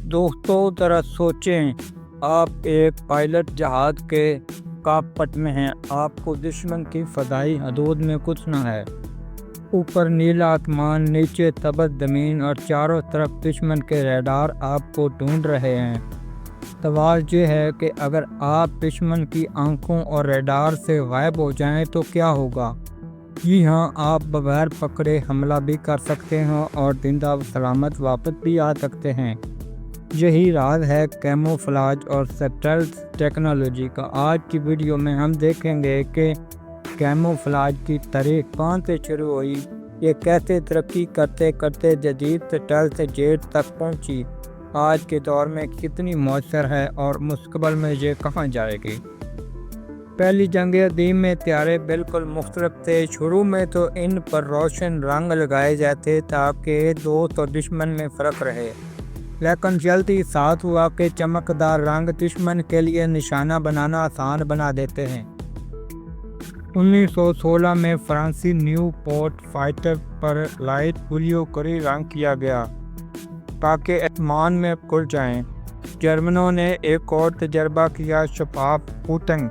دوستوں ذرا سوچیں، آپ ایک پائلٹ جہاز کے کاکپٹ میں ہیں، آپ کو دشمن کی فضائی حدود میں کچھ نہ ہے۔ اوپر نیلا آسمان، نیچے تبت زمین اور چاروں طرف دشمن کے ریڈار آپ کو ڈھونڈ رہے ہیں۔ سوال یہ ہے کہ اگر آپ دشمن کی آنکھوں اور ریڈار سے غائب ہو جائیں تو کیا ہوگا؟ جی ہاں، آپ بغیر پکڑے حملہ بھی کر سکتے ہیں اور زندہ و سلامت واپس بھی آ سکتے ہیں۔ یہی راز ہے کیموفلاج اور سٹیلتھ ٹیکنالوجی کا۔ آج کی ویڈیو میں ہم دیکھیں گے کہ کیموفلاج کی تاریخ کہاں سے شروع ہوئی، یہ کیسے ترقی کرتے کرتے جدید سٹیلتھ جیٹ تک پہنچی، آج کے دور میں کتنی مؤثر ہے اور مستقبل میں یہ کہاں جائے گی۔ پہلی جنگ عظیم میں طیارے بالکل مختلف تھے۔ شروع میں تو ان پر روشن رنگ لگائے جاتے تاکہ دوست اور دشمن میں فرق رہے، لیکن جلدی ساتھ ہوا کہ چمکدار رنگ دشمن کے لیے نشانہ بنانا آسان بنا دیتے ہیں۔ 1916 میں فرانسیسی نیو پورٹ فائٹر پر لائٹ بلیو گری رنگ کیا گیا تاکہ آسمان میں کھل جائیں۔ جرمنوں نے ایک اور تجربہ کیا، شفاف کوٹنگ۔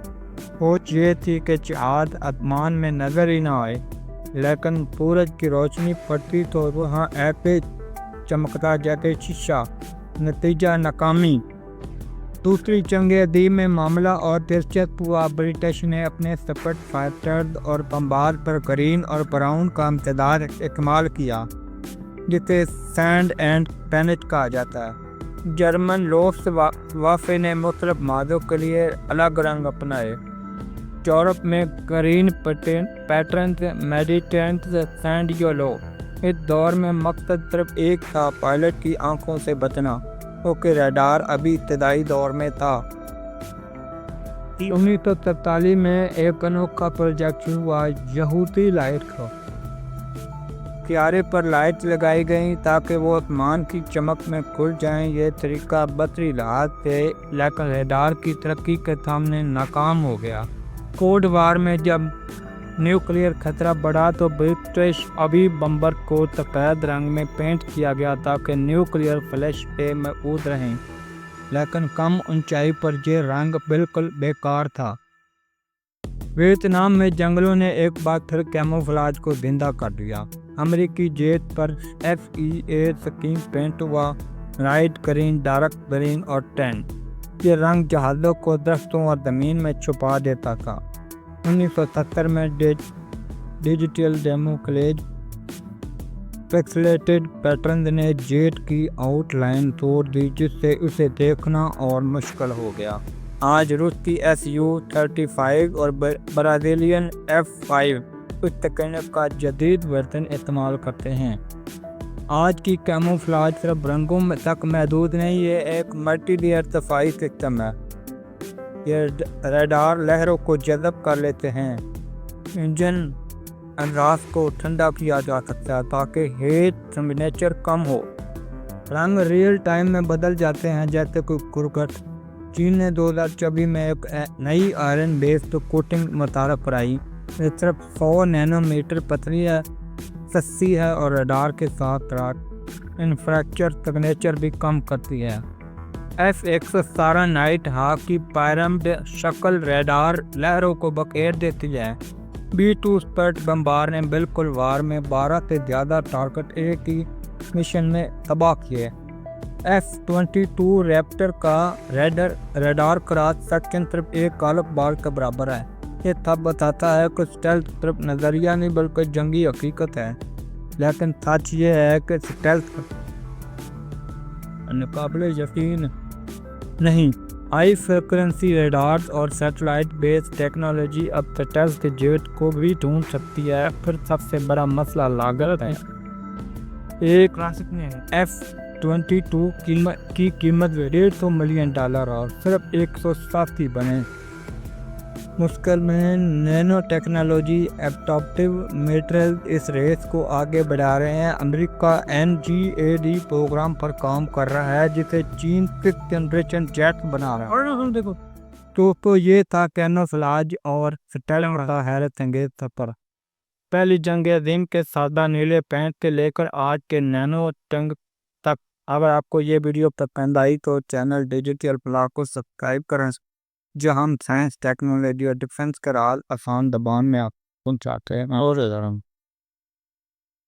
سوچ یہ تھی کہ جہاز آسمان میں نظر ہی نہ آئے، لیکن سورج کی روشنی پڑتی تو وہاں ایسے چمکتا جیسے شیشہ۔ نتیجہ ناکامی۔ دوسری جنگ عظیم میں معاملہ اور دلچسپ ہوا۔ برٹش نے اپنے سپٹ فائٹرز اور بمبار پر گرین اور براؤن کا امتزاج استعمال کیا، جسے سینڈ اینڈ پینٹ کہا جاتا ہے۔ جرمن لوفٹوافے نے مختلف مادوں کے لیے الگ رنگ اپنائے۔ یورپ میں گرین پیٹرنز، میڈیٹرینز، سینڈ یلو۔ اس دور میں مقصد صرف ایک تھا، پائلٹ کی آنکھوں سے بچنا، کیونکہ ریڈار ابھی ابتدائی دور میں تھا۔ 1947 میں ایک انوکھا پروجیکٹ ہوا، یہودی لائٹ کا۔ طیارے پر لائٹ لگائی گئیں تاکہ وہ آسمان کی چمک میں کھل جائیں۔ یہ طریقہ بصری لحاظ سے لیکن ریڈار کی ترقی کے سامنے ناکام ہو گیا۔ کولڈ وار میں جب نیوکلیئر خطرہ بڑھا تو برٹش ابھی بمبر کو سفید رنگ میں پینٹ کیا گیا تاکہ نیوکلیئر فلیش سے محفوظ رہیں، لیکن کم اونچائی پر یہ رنگ بالکل بیکار تھا۔ ویتنام میں جنگلوں نے ایک بار پھر کیموفلاج کو زندہ کر دیا۔ امریکی جیٹ پر FEA اسکیم پینٹ ہوا، لائٹ گرین، ڈارک گرین اور ٹین۔ یہ رنگ جہازوں کو درختوں اور زمین میں چھپا دیتا تھا۔ 1970 میں ڈیجیٹل کیموفلیج پکسلیٹڈ پیٹرنز نے جیٹ کی آؤٹ لائن توڑ دی، جس سے اسے دیکھنا اور مشکل ہو گیا۔ آج روس کی Su-35 اور برازیلین F-5 اس تکنیک کا جدید ورژن استعمال کرتے ہیں۔ آج کی کیموفلاج صرف رنگوں تک محدود نہیں، یہ ایک ملٹی لیئر دفاعی سسٹم ہے۔ یہ ریڈار لہروں کو جذب کر لیتے ہیں، انجن انراس کو ٹھنڈا کیا جا سکتا ہے تاکہ ہیٹ سگنیچر کم ہو۔ رنگ ریئل ٹائم میں بدل جاتے ہیں جیسے کوئی کرکٹ۔ چین نے 2024 میں ایک نئی آئرن بیسڈ کوٹنگ متعارف کرائی۔ یہ صرف 100 نینو میٹر پتلی ہے، سستی ہے اور ریڈار کے ساتھ ساتھ انفراسٹرکچر سگنیچر بھی کم کرتی ہے۔ F-117 نائٹ ہاک کی پیرامڈ شکل ریڈار لہروں کو بکھیر دیتی ہے۔ B-2 اسپرٹ بمبار نے بالکل وار میں 12 سے زیادہ ٹارگٹ ایک ہی مشن میں تباہ کیے۔ F-22 ریپٹر کا ریڈار کراس سیکشن صرف ایک گالف بال کے برابر ہے۔ یہ سب بتاتا ہے کہ سٹیلتھ صرف نظریہ نہیں بلکہ جنگی حقیقت ہے، لیکن سچ یہ ہے کہ سٹیلتھ ناقابل یقین نہیں۔ ہائی فریکوینسی ریڈارز اور سیٹلائٹ بیس ٹیکنالوجی اب سٹیلتھ جیٹ کو بھی ڈھونڈ سکتی ہے۔ پھر سب سے بڑا مسئلہ لاگت ہے۔ ایک F-22 کی قیمت $150 ملین اور صرف 187 بنے۔ مشکل میں نینو ٹیکنالوجی ایڈپٹیو میٹیریل اس ریس کو آگے بڑھا رہے ہیں۔ امریکہ NGAD پروگرام پر کام کر رہا ہے جسے چین 6th جنریشن جیٹ بنا رہا ہے۔ تو یہ تھا کیموفلاج اور سٹیلتھ کا حیرت انگیز سفر۔ پہلی جنگ عظیم کے سادہ نیلے پینٹ سے لے کر آج کے نینو ٹنگ تک اگر آپ کو یہ ویڈیو پسند آئی تو چینل ڈیجیٹل بلاگ کو سبسکرائب کریں، جو ہم سائنس، ٹیکنالوجی اور ڈیفنس کا راز آسان زبان میں آپ کو پہنچاتے ہیں۔ اور